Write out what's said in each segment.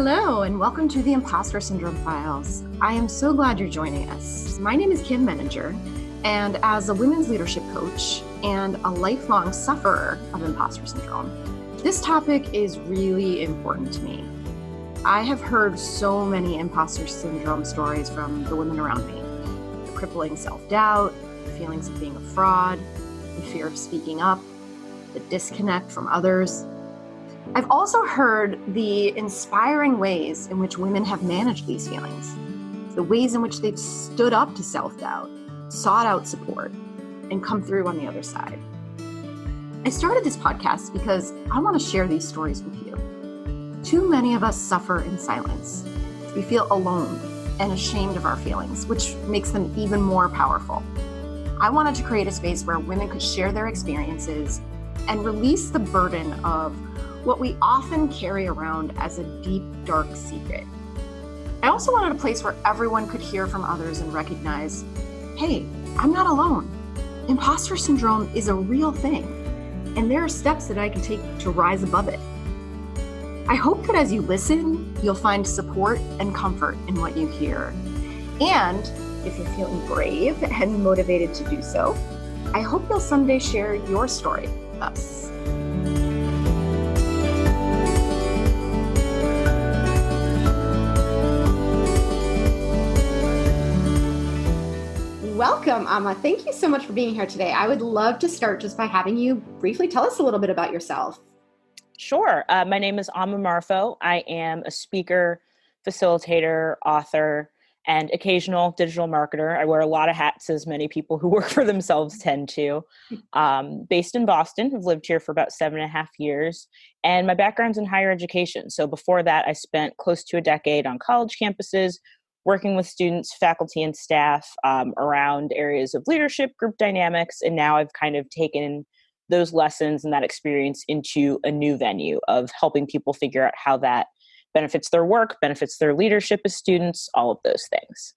Hello, and welcome to the Impostor Syndrome Files. I am so glad you're joining us. My name is Kim Menninger, and as a women's leadership coach and a lifelong sufferer of imposter syndrome, this topic is really important to me. I have heard so many imposter syndrome stories from the women around me. The crippling self-doubt, the feelings of being a fraud, the fear of speaking up, the disconnect from others. I've also heard the inspiring ways in which women have managed these feelings, the ways in which they've stood up to self-doubt, sought out support, and come through on the other side. I started this podcast because I want to share these stories with you. Too many of us suffer in silence. We feel alone and ashamed of our feelings, which makes them even more powerful. I wanted to create a space where women could share their experiences and release the burden of what we often carry around as a deep, dark secret. I also wanted a place where everyone could hear from others and recognize, hey, I'm not alone. Imposter syndrome is a real thing, and there are steps that I can take to rise above it. I hope that as you listen, you'll find support and comfort in what you hear. And if you're feeling brave and motivated to do so, I hope you'll someday share your story with us. Welcome, Amma. Thank you so much for being here today. I would love to start just by having you briefly tell us a little bit about yourself. Sure. My name is Amma Marfo. I am a speaker, facilitator, author, and occasional digital marketer. I wear a lot of hats, as many people who work for themselves tend to. Based in Boston, I've lived here for about 7.5 years, and my background's in higher education. So before that, I spent close to a decade on college campuses, working with students, faculty, and staff around areas of leadership, group dynamics, and now I've kind of taken those lessons and that experience into a new venue of helping people figure out how that benefits their work, benefits their leadership as students, all of those things.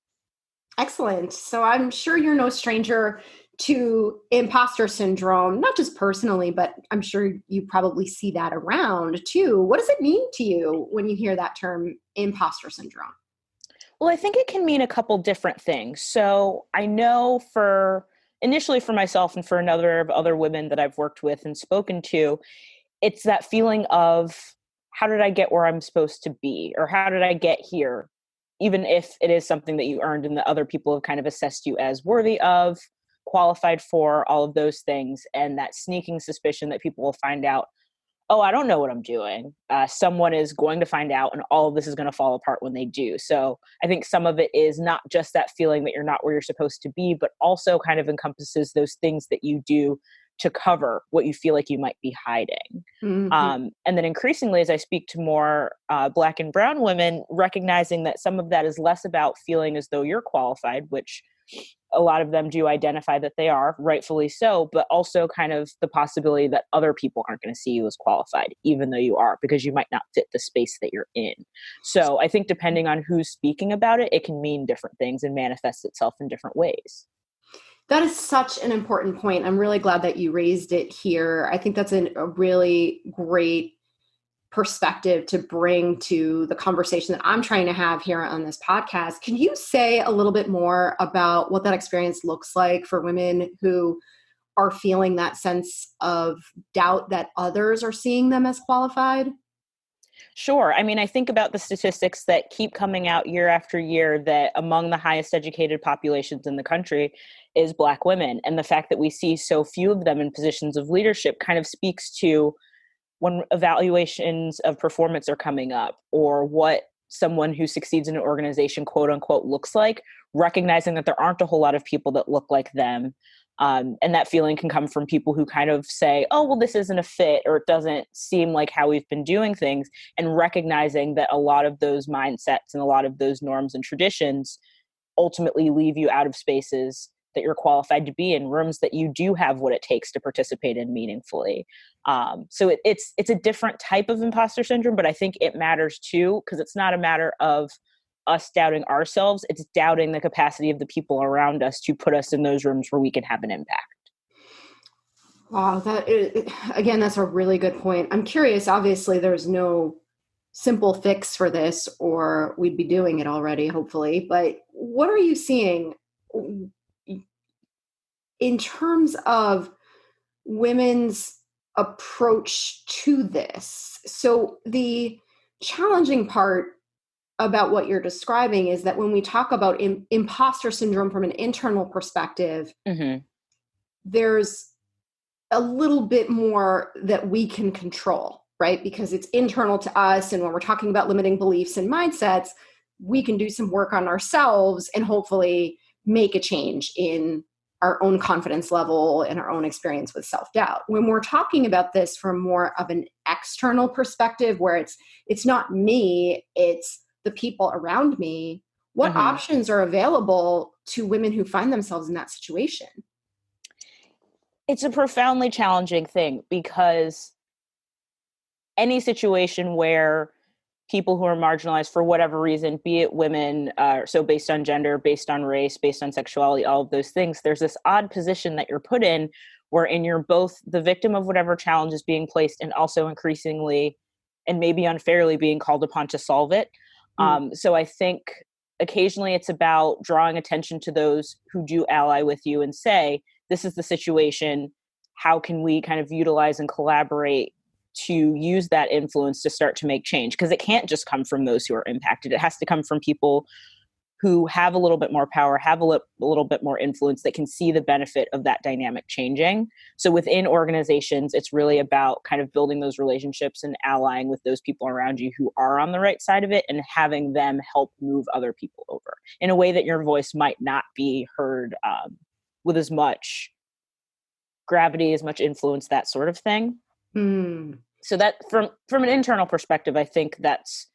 Excellent. So I'm sure you're no stranger to imposter syndrome, not just personally, but I'm sure you probably see that around too. What does it mean to you when you hear that term, imposter syndrome? Well, I think it can mean a couple different things. So I know initially for myself and for a number of other women that I've worked with and spoken to, it's that feeling of, how did I get where I'm supposed to be? Or how did I get here? Even if it is something that you earned and that other people have kind of assessed you as worthy of, qualified for, all of those things. And that sneaking suspicion that people will find out, oh, I don't know what I'm doing. Someone is going to find out, and all of this is going to fall apart when they do. So I think some of it is not just that feeling that you're not where you're supposed to be, but also kind of encompasses those things that you do to cover what you feel like you might be hiding. Mm-hmm. And then increasingly, as I speak to more Black and brown women, recognizing that some of that is less about feeling as though you're qualified, which a lot of them do identify that they are, rightfully so, but also kind of the possibility that other people aren't going to see you as qualified, even though you are, because you might not fit the space that you're in. So I think depending on who's speaking about it, it can mean different things and manifest itself in different ways. That is such an important point. I'm really glad that you raised it here. I think that's a really great perspective to bring to the conversation that I'm trying to have here on this podcast. Can you say a little bit more about what that experience looks like for women who are feeling that sense of doubt that others are seeing them as qualified? Sure. I mean, I think about the statistics that keep coming out year after year that among the highest educated populations in the country is Black women. And the fact that we see so few of them in positions of leadership kind of speaks to when evaluations of performance are coming up, or what someone who succeeds in an organization, quote unquote, looks like, recognizing that there aren't a whole lot of people that look like them. And that feeling can come from people who kind of say, oh, well, this isn't a fit, or it doesn't seem like how we've been doing things. And recognizing that a lot of those mindsets and a lot of those norms and traditions ultimately leave you out of spaces that you're qualified to be in, rooms that you do have what it takes to participate in meaningfully. So it's a different type of imposter syndrome, but I think it matters too, because it's not a matter of us doubting ourselves. It's doubting the capacity of the people around us to put us in those rooms where we can have an impact. Wow, again, that's a really good point. I'm curious, obviously there's no simple fix for this, or we'd be doing it already, hopefully. But what are you seeing in terms of women's approach to this? So the challenging part about what you're describing is that when we talk about imposter syndrome from an internal perspective, there's a little bit more that we can control, right? Because it's internal to us. And when we're talking about limiting beliefs and mindsets, we can do some work on ourselves and hopefully make a change in our own confidence level and our own experience with self-doubt. When we're talking about this from more of an external perspective, where it's not me, it's the people around me, what options are available to women who find themselves in that situation? It's a profoundly challenging thing, because any situation where people who are marginalized for whatever reason, be it women, so based on gender, based on race, based on sexuality, all of those things, there's this odd position that you're put in wherein you're both the victim of whatever challenge is being placed and also increasingly and maybe unfairly being called upon to solve it. So I think occasionally it's about drawing attention to those who do ally with you and say, this is the situation. How can we kind of utilize and collaborate to use that influence to start to make change? Because it can't just come from those who are impacted. It has to come from people who have a little bit more power, have a little bit more influence, that can see the benefit of that dynamic changing. So within organizations, it's really about kind of building those relationships and allying with those people around you who are on the right side of it, and having them help move other people over in a way that your voice might not be heard with as much gravity, as much influence, that sort of thing. So that from an internal perspective, I think that's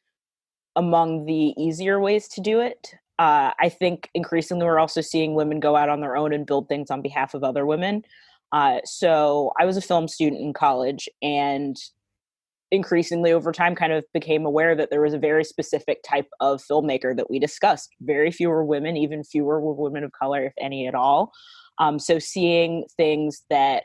among the easier ways to do it. I think increasingly we're also seeing women go out on their own and build things on behalf of other women. So I was a film student in college, and increasingly over time kind of became aware that there was a very specific type of filmmaker that we discussed. Very few were women, even fewer were women of color, if any at all. So seeing things that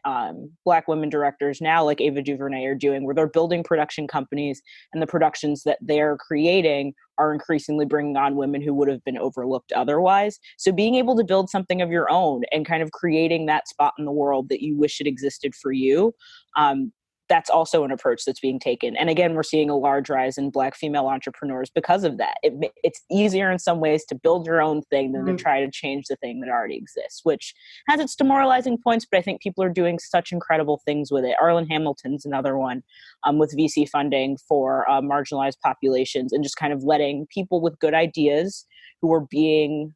Black women directors now, like Ava DuVernay, are doing, where they're building production companies, and the productions that they're creating are increasingly bringing on women who would have been overlooked otherwise. So being able to build something of your own and kind of creating that spot in the world that you wish it existed for you, that's also an approach that's being taken. And again, we're seeing a large rise in Black female entrepreneurs because of that. It's easier in some ways to build your own thing than to try to change the thing that already exists, which has its demoralizing points, but I think people are doing such incredible things with it. Arlen Hamilton's another one, with VC funding for marginalized populations, and just kind of letting people with good ideas who are being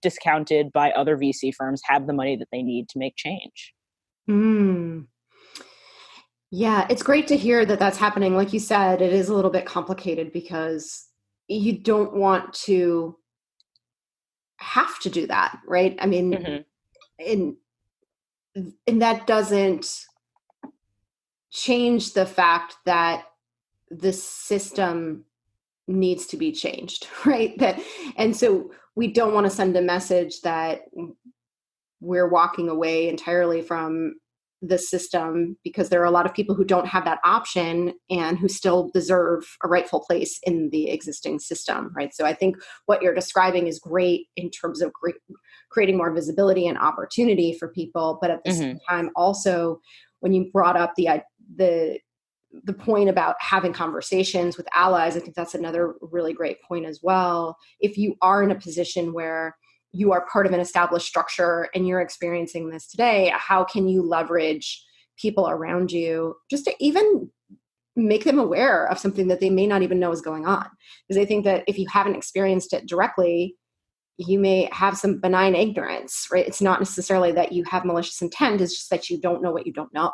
discounted by other VC firms have the money that they need to make change. Yeah, it's great to hear that that's happening. Like you said, it is a little bit complicated because you don't want to have to do that, right? I mean, and that doesn't change the fact that the system needs to be changed, right? And so we don't want to send a message that we're walking away entirely from the system, because there are a lot of people who don't have that option and who still deserve a rightful place in the existing system, right? So I think what you're describing is great in terms of creating more visibility and opportunity for people. But at the same time, also, when you brought up the point about having conversations with allies, I think that's another really great point as well. If you are in a position where you are part of an established structure and you're experiencing this today, how can you leverage people around you just to even make them aware of something that they may not even know is going on? Because I think that if you haven't experienced it directly, you may have some benign ignorance, right? It's not necessarily that you have malicious intent, it's just that you don't know what you don't know.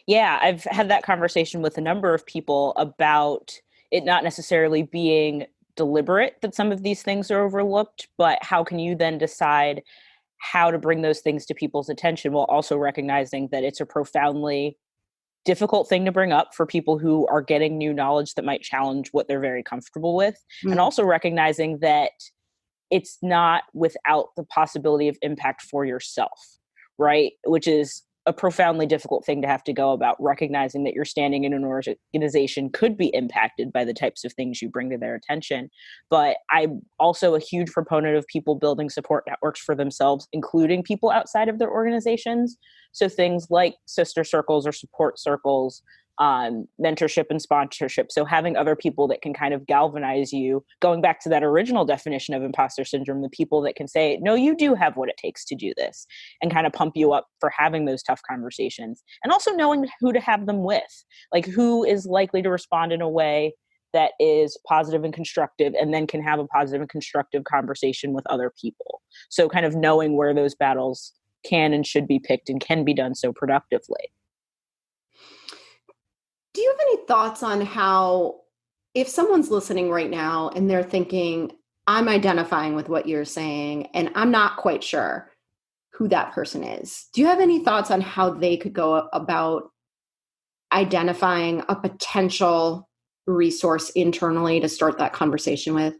Yeah, I've had that conversation with a number of people about it not necessarily being deliberate that some of these things are overlooked, but how can you then decide how to bring those things to people's attention while also recognizing that it's a profoundly difficult thing to bring up for people who are getting new knowledge that might challenge what they're very comfortable with, and also recognizing that it's not without the possibility of impact for yourself, right? Which is a profoundly difficult thing to have to go about, recognizing that your standing in an organization could be impacted by the types of things you bring to their attention. But I'm also a huge proponent of people building support networks for themselves, including people outside of their organizations. So things like sister circles or support circles, mentorship and sponsorship. So having other people that can kind of galvanize you, going back to that original definition of imposter syndrome, the people that can say, no, you do have what it takes to do this, and kind of pump you up for having those tough conversations. And also knowing who to have them with, like who is likely to respond in a way that is positive and constructive, and then can have a positive and constructive conversation with other people. So kind of knowing where those battles can and should be picked and can be done so productively. Do you have any thoughts on how, if someone's listening right now and they're thinking, I'm identifying with what you're saying and I'm not quite sure who that person is, do you have any thoughts on how they could go about identifying a potential resource internally to start that conversation with?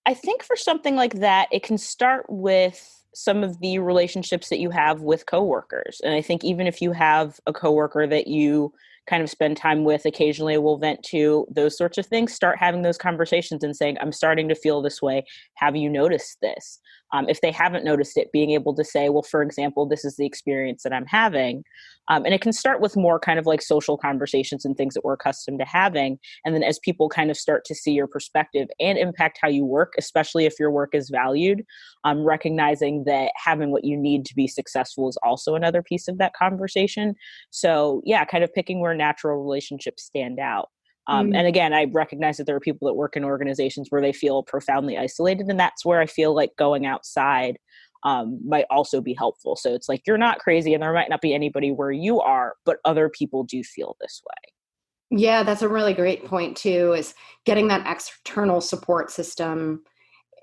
I think for something like that, it can start with some of the relationships that you have with coworkers. And I think even if you have a coworker that you kind of spend time with, occasionally will vent to, those sorts of things, start having those conversations and saying, I'm starting to feel this way. Have you noticed this? If they haven't noticed it, being able to say, well, for example, this is the experience that I'm having. And it can start with more kind of like social conversations and things that we're accustomed to having. And then as people kind of start to see your perspective and impact how you work, especially if your work is valued, recognizing that having what you need to be successful is also another piece of that conversation. So yeah, kind of picking where natural relationships stand out. And again, I recognize that there are people that work in organizations where they feel profoundly isolated. And that's where I feel like going outside might also be helpful. So it's like, you're not crazy and there might not be anybody where you are, but other people do feel this way. Yeah, that's a really great point too, is getting that external support system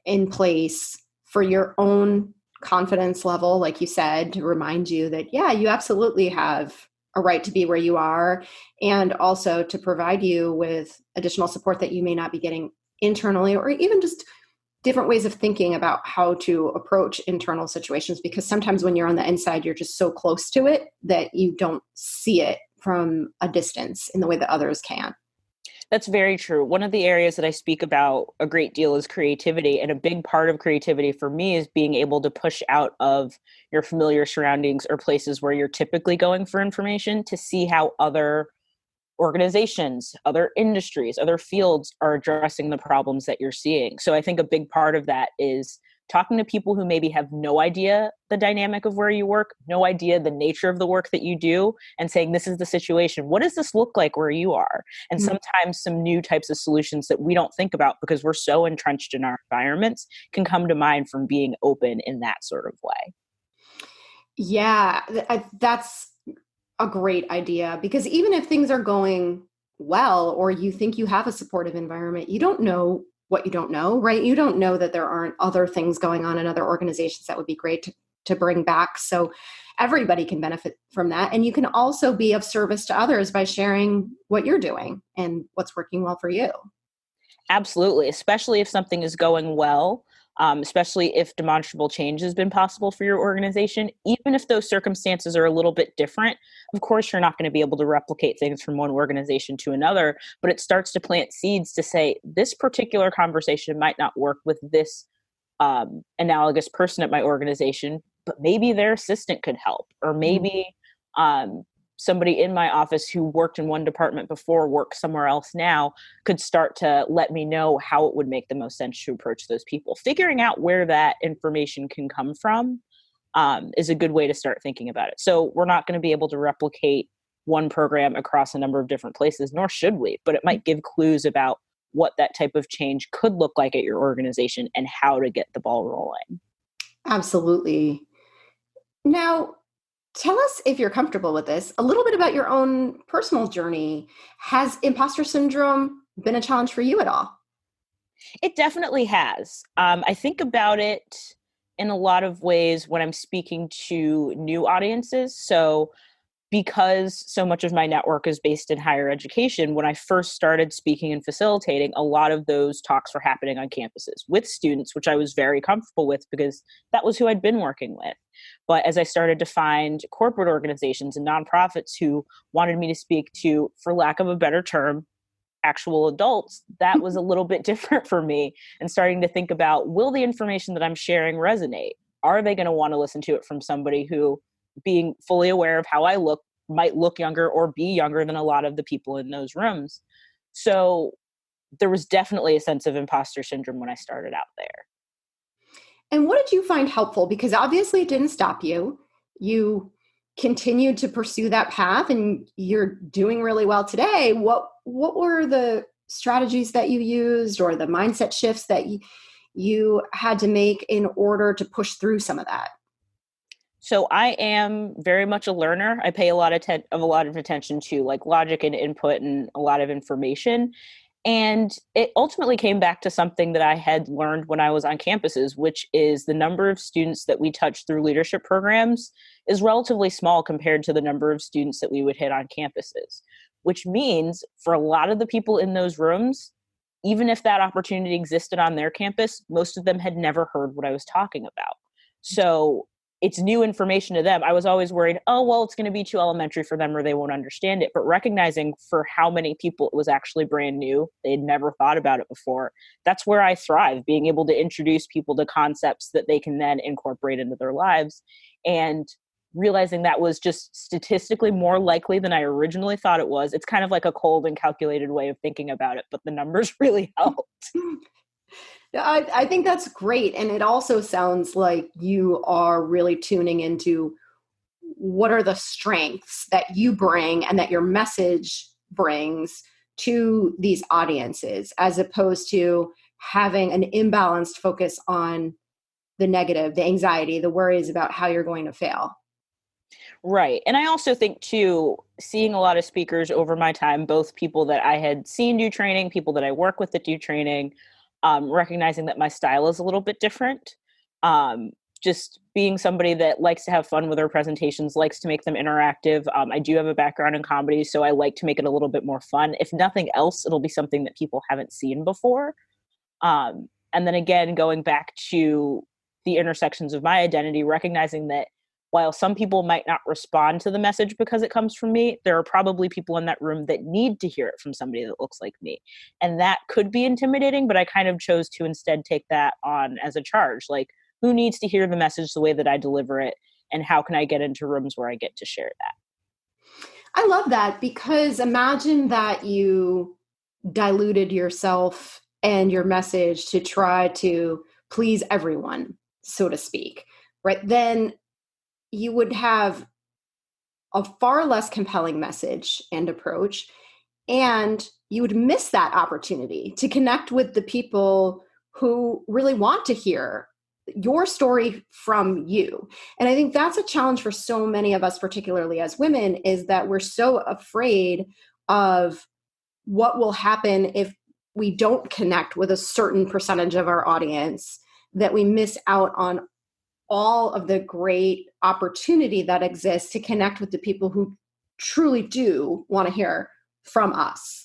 in place for your own confidence level, like you said, to remind you that, yeah, you absolutely have a right to be where you are, and also to provide you with additional support that you may not be getting internally, or even just different ways of thinking about how to approach internal situations. Because sometimes when you're on the inside, you're just so close to it that you don't see it from a distance in the way that others can. That's very true. One of the areas that I speak about a great deal is creativity. And a big part of creativity for me is being able to push out of your familiar surroundings or places where you're typically going for information to see how other organizations, other industries, other fields are addressing the problems that you're seeing. So I think a big part of that is talking to people who maybe have no idea the dynamic of where you work, no idea the nature of the work that you do, and saying, this is the situation. What does this look like where you are? And sometimes some new types of solutions that we don't think about because we're so entrenched in our environments can come to mind from being open in that sort of way. Yeah, that's a great idea, because even if things are going well, or you think you have a supportive environment, you don't know what you don't know, right? You don't know that there aren't other things going on in other organizations that would be great to bring back. So everybody can benefit from that. And you can also be of service to others by sharing what you're doing and what's working well for you. Absolutely, especially if something is going well, especially if demonstrable change has been possible for your organization. Even if those circumstances are a little bit different, of course, you're not going to be able to replicate things from one organization to another, but it starts to plant seeds to say, this particular conversation might not work with this analogous person at my organization, but maybe their assistant could help, or maybe somebody in my office who worked in one department before works somewhere else now could start to let me know how it would make the most sense to approach those people. Figuring out where that information can come from is a good way to start thinking about it. So we're not going to be able to replicate one program across a number of different places, nor should we, but it might give clues about what that type of change could look like at your organization and how to get the ball rolling. Absolutely. Now, tell us, if you're comfortable with this, a little bit about your own personal journey. Has imposter syndrome been a challenge for you at all? It definitely has. I think about it in a lot of ways when I'm speaking to new audiences. So because so much of my network is based in higher education, when I first started speaking and facilitating, a lot of those talks were happening on campuses with students, which I was very comfortable with because that was who I'd been working with. But as I started to find corporate organizations and nonprofits who wanted me to speak to, for lack of a better term, actual adults, that was a little bit different for me, and starting to think about, will the information that I'm sharing resonate? Are they going to want to listen to it from somebody who, being fully aware of how I look, might look younger or be younger than a lot of the people in those rooms? So there was definitely a sense of imposter syndrome when I started out there. And what did you find helpful? Because obviously it didn't stop you. You continued to pursue that path and you're doing really well today. What were the strategies that you used or the mindset shifts that you had to make in order to push through some of that? So I am very much a learner. I pay a lot of attention to like logic and input and a lot of information. And it ultimately came back to something that I had learned when I was on campuses, which is the number of students that we touch through leadership programs is relatively small compared to the number of students that we would hit on campuses, which means for a lot of the people in those rooms, even if that opportunity existed on their campus, most of them had never heard what I was talking about. So it's new information to them. I was always worried, oh, well, it's going to be too elementary for them or they won't understand it. But recognizing for how many people it was actually brand new, they'd never thought about it before. That's where I thrive, being able to introduce people to concepts that they can then incorporate into their lives. And realizing that was just statistically more likely than I originally thought it was. It's kind of like a cold and calculated way of thinking about it, but the numbers really helped. I think that's great. And it also sounds like you are really tuning into what are the strengths that you bring and that your message brings to these audiences, as opposed to having an imbalanced focus on the negative, the anxiety, the worries about how you're going to fail. Right. And I also think, too, seeing a lot of speakers over my time, both people that I had seen do training, people that I work with that do training, recognizing that my style is a little bit different. Just being somebody that likes to have fun with her presentations, likes to make them interactive. I do have a background in comedy, so I like to make it a little bit more fun. If nothing else, it'll be something that people haven't seen before. And then again, going back to the intersections of my identity, recognizing that while some people might not respond to the message because it comes from me, there are probably people in that room that need to hear it from somebody that looks like me. And that could be intimidating, but I kind of chose to instead take that on as a charge. Like, who needs to hear the message the way that I deliver it? And how can I get into rooms where I get to share that? I love that, because imagine that you diluted yourself and your message to try to please everyone, so to speak, right? Then you would have a far less compelling message and approach, and you would miss that opportunity to connect with the people who really want to hear your story from you. And I think that's a challenge for so many of us, particularly as women, is that we're so afraid of what will happen if we don't connect with a certain percentage of our audience, that we miss out on all of the great opportunity that exists to connect with the people who truly do want to hear from us.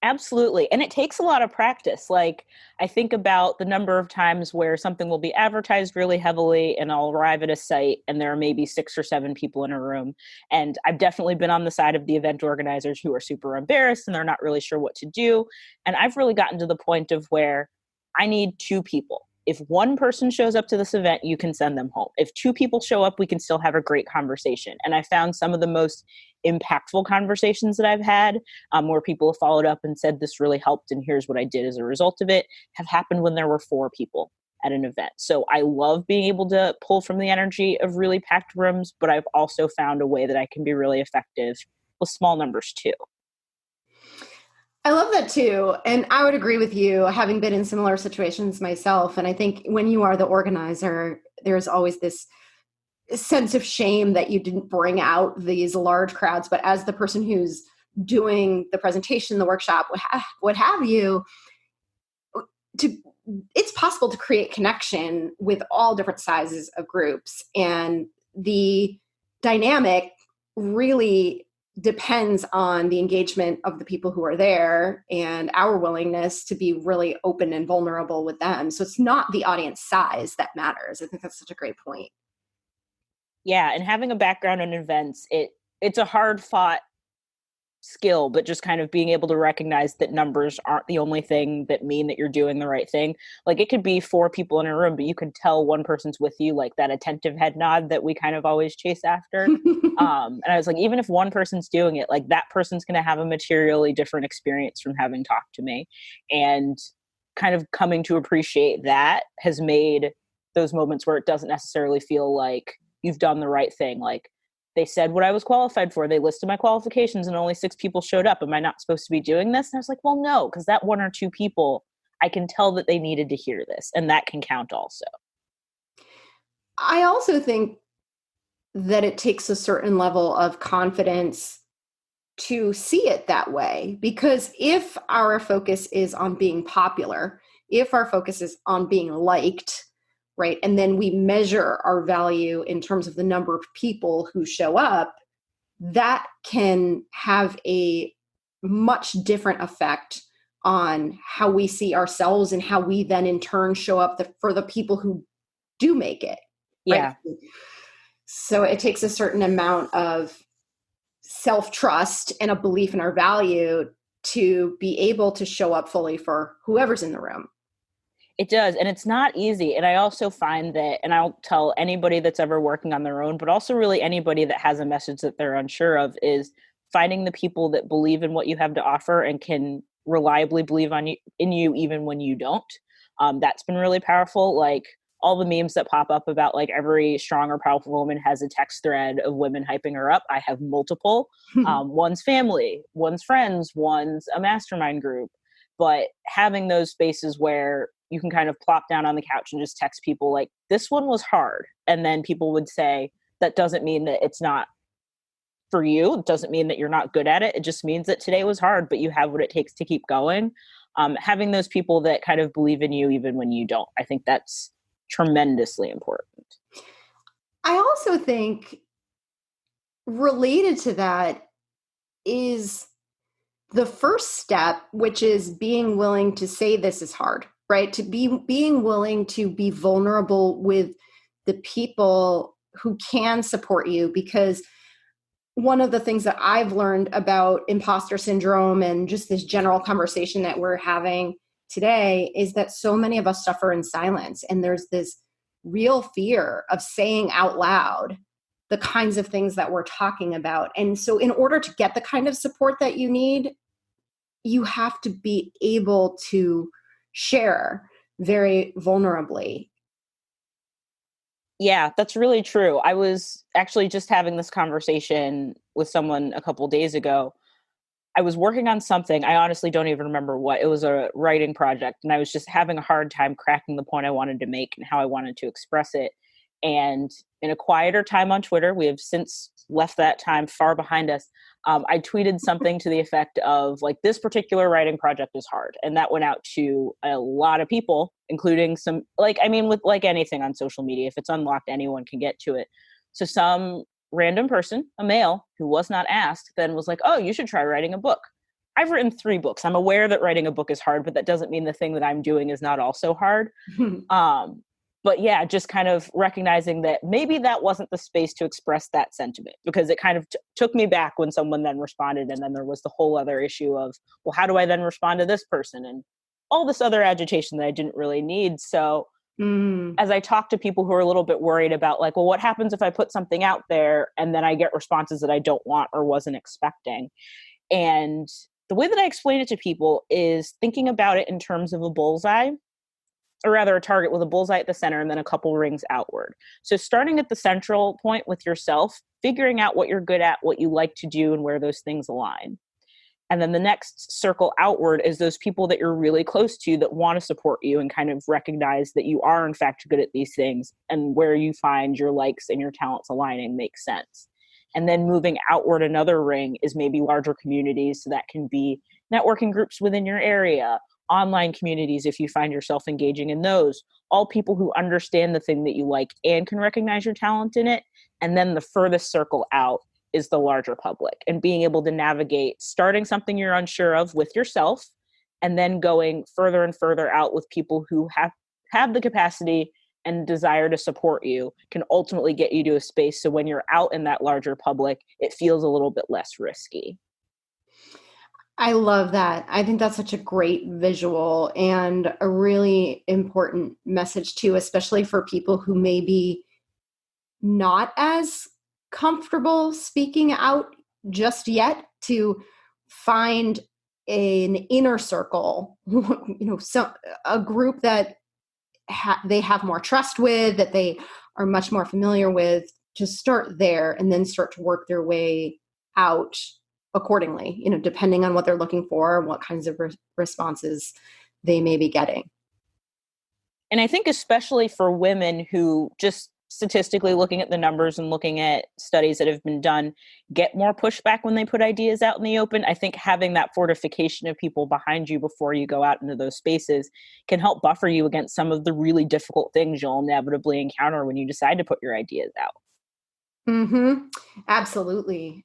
Absolutely. And it takes a lot of practice. Like, I think about the number of times where something will be advertised really heavily and I'll arrive at a site and there are maybe 6 or 7 people in a room. And I've definitely been on the side of the event organizers who are super embarrassed and they're not really sure what to do. And I've really gotten to the point of where I need 2 people. If one person shows up to this event, you can send them home. If 2 people show up, we can still have a great conversation. And I found some of the most impactful conversations that I've had, where people have followed up and said, this really helped and here's what I did as a result of it, have happened when there were 4 people at an event. So I love being able to pull from the energy of really packed rooms, but I've also found a way that I can be really effective with small numbers too. I love that too. And I would agree with you, having been in similar situations myself. And I think when you are the organizer, there's always this sense of shame that you didn't bring out these large crowds. But as the person who's doing the presentation, the workshop, what have you, it's possible to create connection with all different sizes of groups. And the dynamic really depends on the engagement of the people who are there and our willingness to be really open and vulnerable with them. So it's not the audience size that matters. I think that's such a great point. Yeah, and having a background in events, it's a hard fought skill, but just kind of being able to recognize that numbers aren't the only thing that mean that you're doing the right thing. Like it could be 4 people in a room, but you can tell one person's with you, like that attentive head nod that we kind of always chase after. And I was like, even if one person's doing it, like that person's going to have a materially different experience from having talked to me. And kind of coming to appreciate that has made those moments where it doesn't necessarily feel like you've done the right thing. Like, they said what I was qualified for. They listed my qualifications and only 6 people showed up. Am I not supposed to be doing this? And I was like, well, no, because that 1 or 2 people, I can tell that they needed to hear this, and that can count also. I also think that it takes a certain level of confidence to see it that way, because if our focus is on being popular, if our focus is on being liked, right, and then we measure our value in terms of the number of people who show up, that can have a much different effect on how we see ourselves and how we then in turn show up for the people who do make it. Right? Yeah. So it takes a certain amount of self-trust and a belief in our value to be able to show up fully for whoever's in the room. It does. And it's not easy. And I also find that, and I'll tell anybody that's ever working on their own, but also really anybody that has a message that they're unsure of, is finding the people that believe in what you have to offer and can reliably believe in you even when you don't. That's been really powerful. Like all the memes that pop up about like every strong or powerful woman has a text thread of women hyping her up. I have multiple. One's family, one's friends, one's a mastermind group. But having those spaces where you can kind of plop down on the couch and just text people like, this one was hard. And then people would say, that doesn't mean that it's not for you. It doesn't mean that you're not good at it. It just means that today was hard, but you have what it takes to keep going. Having those people that kind of believe in you even when you don't, I think that's tremendously important. I also think related to that is the first step, which is being willing to say this is hard, right? To being willing to be vulnerable with the people who can support you. Because one of the things that I've learned about imposter syndrome and just this general conversation that we're having today is that so many of us suffer in silence. And there's this real fear of saying out loud the kinds of things that we're talking about. And so in order to get the kind of support that you need, you have to be able to share very vulnerably. Yeah, that's really true. I was actually just having this conversation with someone a couple days ago. I was working on something. I honestly don't even remember what. It was a writing project, and I was just having a hard time cracking the point I wanted to make and how I wanted to express it. And in a quieter time on Twitter, we have since left that time far behind us. I tweeted something to the effect of like, this particular writing project is hard. And that went out to a lot of people, including some, like, I mean, with like anything on social media, if it's unlocked, anyone can get to it. So some random person, a male who was not asked, then was like, oh, you should try writing a book. I've written 3 books. I'm aware that writing a book is hard, but that doesn't mean the thing that I'm doing is not also hard. But yeah, just kind of recognizing that maybe that wasn't the space to express that sentiment, because it kind of took me back when someone then responded. And then there was the whole other issue of, well, how do I then respond to this person? And all this other agitation that I didn't really need. So as I talk to people who are a little bit worried about like, well, what happens if I put something out there and then I get responses that I don't want or wasn't expecting? And the way that I explain it to people is thinking about it in terms of a bullseye, or rather a target with a bullseye at the center and then a couple rings outward. So starting at the central point with yourself, figuring out what you're good at, what you like to do, and where those things align. And then the next circle outward is those people that you're really close to that want to support you and kind of recognize that you are in fact good at these things, and where you find your likes and your talents aligning makes sense. And then moving outward another ring is maybe larger communities. So that can be networking groups within your area, online communities if you find yourself engaging in those, all people who understand the thing that you like and can recognize your talent in it. And then the furthest circle out is the larger public, and being able to navigate starting something you're unsure of with yourself and then going further and further out with people who have the capacity and desire to support you can ultimately get you to a space so when you're out in that larger public, it feels a little bit less risky. I love that. I think that's such a great visual and a really important message too, especially for people who may be not as comfortable speaking out just yet, to find an inner circle, a group that they have more trust with, that they are much more familiar with, to start there and then start to work their way out accordingly, depending on what they're looking for and what kinds of responses they may be getting. And I think especially for women who, just statistically looking at the numbers and looking at studies that have been done, get more pushback when they put ideas out in the open. I think having that fortification of people behind you before you go out into those spaces can help buffer you against some of the really difficult things you'll inevitably encounter when you decide to put your ideas out. Mm-hmm. Absolutely.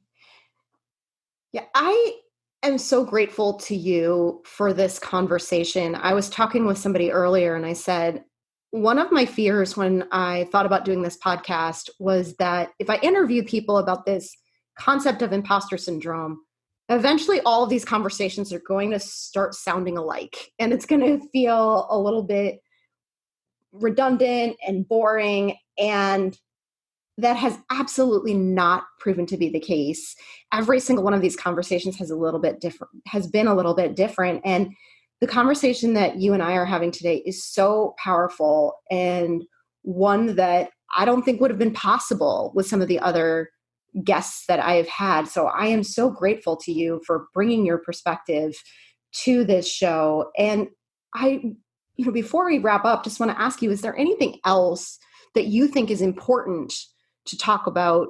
Yeah, I am so grateful to you for this conversation. I was talking with somebody earlier and I said, one of my fears when I thought about doing this podcast was that if I interview people about this concept of imposter syndrome, eventually all of these conversations are going to start sounding alike. And it's going to feel a little bit redundant and boring. And that has absolutely not proven to be the case. Every single one of these conversations has been a little bit different. And the conversation that you and I are having today is so powerful, and one that I don't think would have been possible with some of the other guests that I have had. So I am so grateful to you for bringing your perspective to this show. And before we wrap up, just want to ask you, is there anything else that you think is important to talk about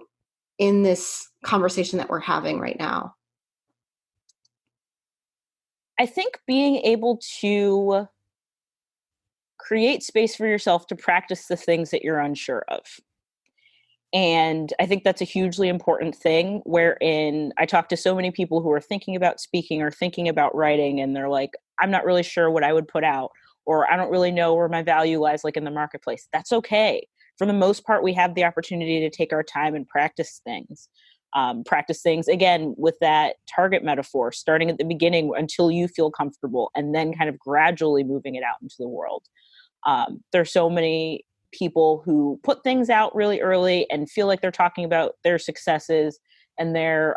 in this conversation that we're having right now? I think being able to create space for yourself to practice the things that you're unsure of. And I think that's a hugely important thing, wherein I talk to so many people who are thinking about speaking or thinking about writing, and they're like, I'm not really sure what I would put out, or I don't really know where my value lies in the marketplace. That's okay. For the most part, we have the opportunity to take our time and practice things. Again, with that target metaphor, starting at the beginning until you feel comfortable and then kind of gradually moving it out into the world. There's so many people who put things out really early and feel like they're talking about their successes and their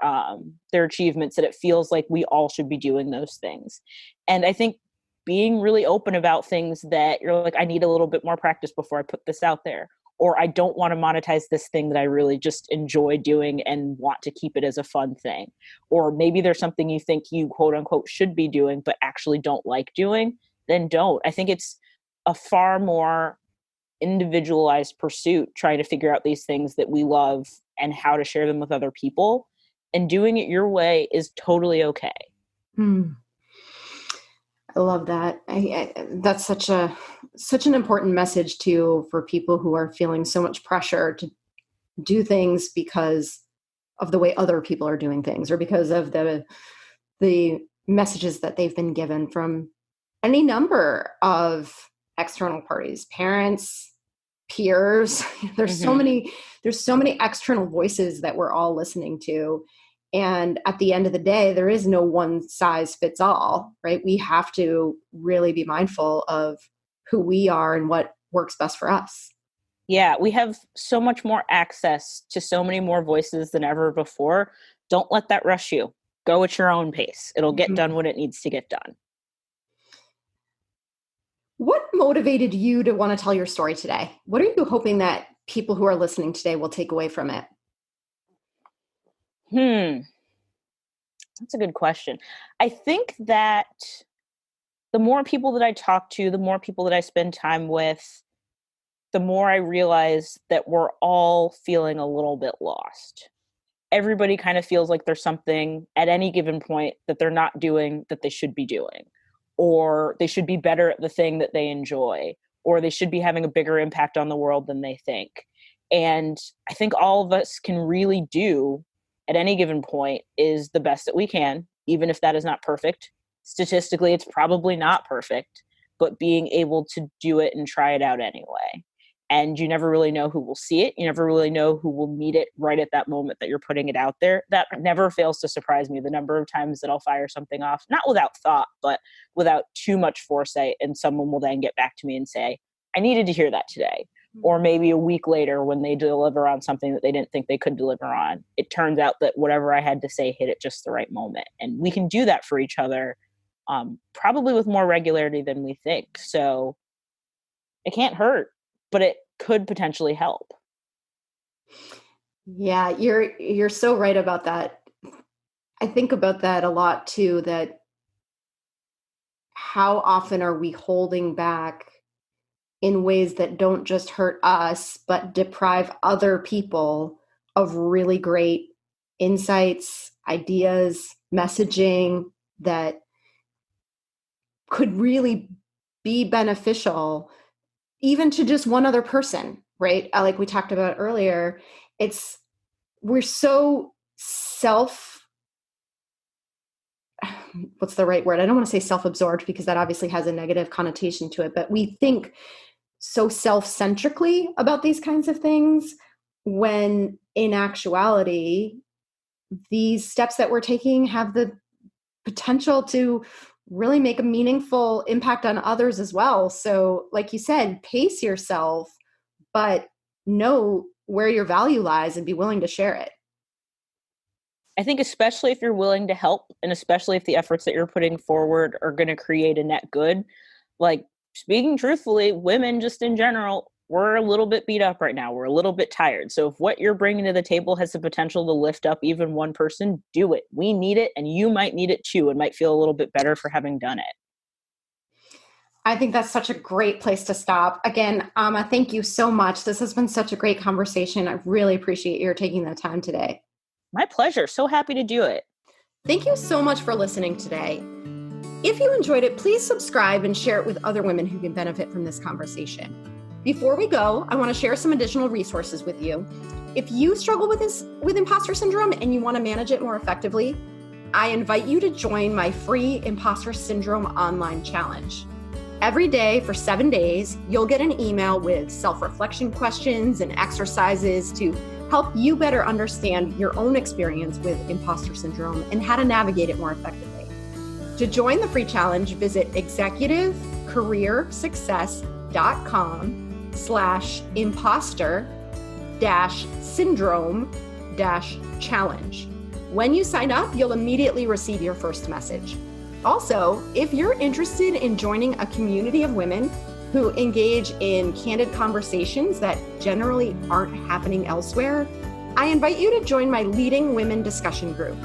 achievements, that it feels like we all should be doing those things. And I think being really open about things that you're like, I need a little bit more practice before I put this out there. Or I don't want to monetize this thing that I really just enjoy doing and want to keep it as a fun thing. Or maybe there's something you think you quote unquote should be doing, but actually don't like doing, then don't. I think it's a far more individualized pursuit trying to figure out these things that we love and how to share them with other people. And doing it your way is totally okay. I love that. That's such an important message too, for people who are feeling so much pressure to do things because of the way other people are doing things, or because of the messages that they've been given from any number of external parties, parents, peers. There's so many external voices that we're all listening to. And at the end of the day, there is no one size fits all, right? We have to really be mindful of who we are and what works best for us. Yeah, we have so much more access to so many more voices than ever before. Don't let that rush you. Go at your own pace. It'll get done when it needs to get done. What motivated you to want to tell your story today? What are you hoping that people who are listening today will take away from it? That's a good question. I think that the more people that I talk to, the more people that I spend time with, the more I realize that we're all feeling a little bit lost. Everybody kind of feels like there's something at any given point that they're not doing that they should be doing, or they should be better at the thing that they enjoy, or they should be having a bigger impact on the world than they think. And I think all of us can really do at any given point is the best that we can, even if that is not perfect. Statistically, it's probably not perfect, but being able to do it and try it out anyway. And you never really know who will see it. You never really know who will need it right at that moment that you're putting it out there. That never fails to surprise me, the number of times that I'll fire something off, not without thought, but without too much foresight. And someone will then get back to me and say, I needed to hear that today. Or maybe a week later when they deliver on something that they didn't think they could deliver on, it turns out that whatever I had to say hit at just the right moment. And we can do that for each other, probably with more regularity than we think. So it can't hurt, but it could potentially help. Yeah, you're so right about that. I think about that a lot too, that how often are we holding back in ways that don't just hurt us, but deprive other people of really great insights, ideas, messaging that could really be beneficial even to just one other person, right? Like we talked about earlier, we're so what's the right word? I don't want to say self-absorbed because that obviously has a negative connotation to it, but we think so self-centrically about these kinds of things when in actuality, these steps that we're taking have the potential to really make a meaningful impact on others as well. So like you said, pace yourself, but know where your value lies and be willing to share it. I think especially if you're willing to help, and especially if the efforts that you're putting forward are going to create a net good, like speaking truthfully, women just in general, we're a little bit beat up right now. We're a little bit tired. So if what you're bringing to the table has the potential to lift up even one person, do it. We need it, and you might need it too, and might feel a little bit better for having done it. I think that's such a great place to stop. Again, Amma, thank you so much. This has been such a great conversation. I really appreciate your taking the time today. My pleasure. So happy to do it. Thank you so much for listening today. If you enjoyed it, please subscribe and share it with other women who can benefit from this conversation. Before we go, I want to share some additional resources with you. If you struggle with imposter syndrome and you want to manage it more effectively, I invite you to join my free Impostor Syndrome online challenge. Every day for 7 days, you'll get an email with self-reflection questions and exercises to help you better understand your own experience with imposter syndrome and how to navigate it more effectively. To join the free challenge, visit executivecareersuccess.com/imposter-syndrome-challenge. When you sign up, you'll immediately receive your first message. Also, if you're interested in joining a community of women who engage in candid conversations that generally aren't happening elsewhere, I invite you to join my Leading Women discussion group.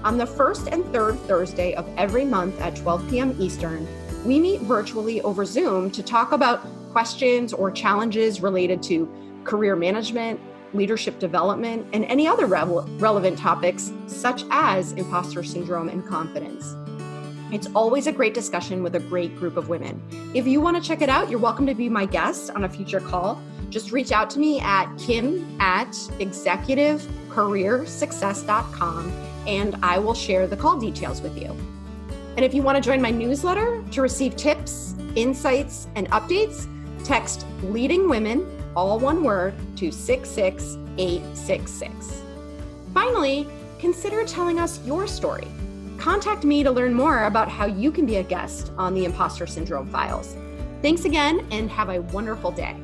On the first and third Thursday of every month at 12 p.m. Eastern, we meet virtually over Zoom to talk about questions or challenges related to career management, leadership development, and any other relevant topics such as imposter syndrome and confidence. It's always a great discussion with a great group of women. If you want to check it out, you're welcome to be my guest on a future call. Just reach out to me at kim@executivecareersuccess.com and I will share the call details with you. And if you want to join my newsletter to receive tips, insights, and updates, text Leading Women, all one word, to 66866. Finally, consider telling us your story. Contact me to learn more about how you can be a guest on the Impostor Syndrome Files. Thanks again and have a wonderful day.